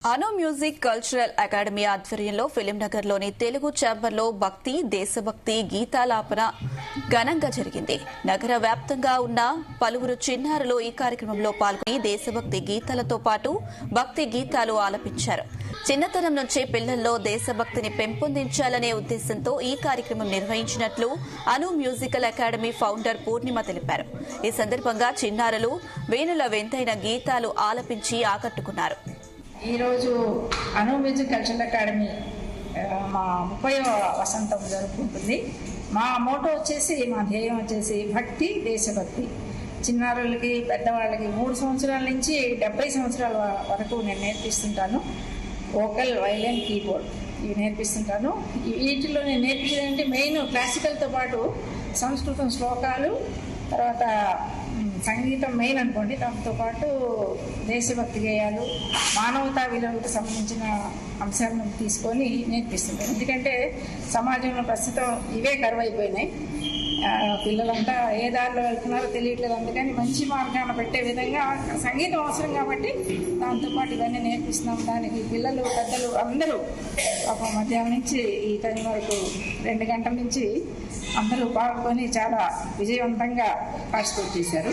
అను music cultural academy ఆధ్వర్యంలో ఫిలింనగర్ లోని తెలుగు ఛాంబర్లో భక్తి దేశభక్తి గీతాలాపన ఘనంగా జరిగింది. నగర వ్యాప్తంగా ఉన్న పలువురు చిన్నారులు ఈ కార్యక్రమంలో పాల్గొని దేశభక్తి గీతాలతో పాటు భక్తి గీతాలు ఆలపించారు. చిన్నతనం నుంచే పిల్లల్లో దేశభక్తిని పెంపొందించాలనే ఉద్దేశంతో ఈ కార్యక్రమం నిర్వహించినట్లు అను మ్యూజికల్ అకాడమీ ఫౌండర్ పూర్ణిమ తెలిపారు. ఈ సందర్భంగా చిన్నారులు వేణుల వింతైన గీతాలు ఆలపించి ఆకట్టుకున్నారు. ఈరోజు అను మ్యూజిక్ కల్చరల్ అకాడమీ మా 30వ వసంతం జరుపుకుంటుంది. మా మోటో వచ్చేసి, మా ధ్యేయం వచ్చేసి భక్తి దేశభక్తి. చిన్నారులకి పెద్దవాళ్ళకి 3 సంవత్సరాల నుంచి 70 సంవత్సరాల వరకు నేను నేర్పిస్తుంటాను. వోకల్, వైలిన్, కీబోర్డ్ ఇవి నేర్పిస్తుంటాను. వీటిలో నేను నేర్పించేదంటే మెయిన్ క్లాసికల్తో పాటు సంస్కృతం శ్లోకాలు, తర్వాత సంగీతం మెయిన్ అనుకోండి. దాంతో పాటు దేశభక్తి గేయాలు, మానవతా విలువలకు సంబంధించిన అంశాలను తీసుకొని నేర్పిస్తుంటాను. ఎందుకంటే సమాజంలో ప్రస్తుతం ఇవే కరువైపోయినాయి. పిల్లలంతా ఏ దారిలో వెళ్తున్నారో తెలియట్లేదు. అందుకని మంచి మార్గాన్ని పెట్టే విధంగా సంగీతం అవసరం కాబట్టి దాంతోపాటు ఇవన్నీ నేర్పిస్తున్నాం. దానికి పిల్లలు పెద్దలు అందరూ మధ్యాహ్నం నుంచి ఈ టైం వరకు 2 గంటల నుంచి అందరూ పాల్గొని చాలా విజయవంతంగా పార్టిసిపేట్ చేశారు.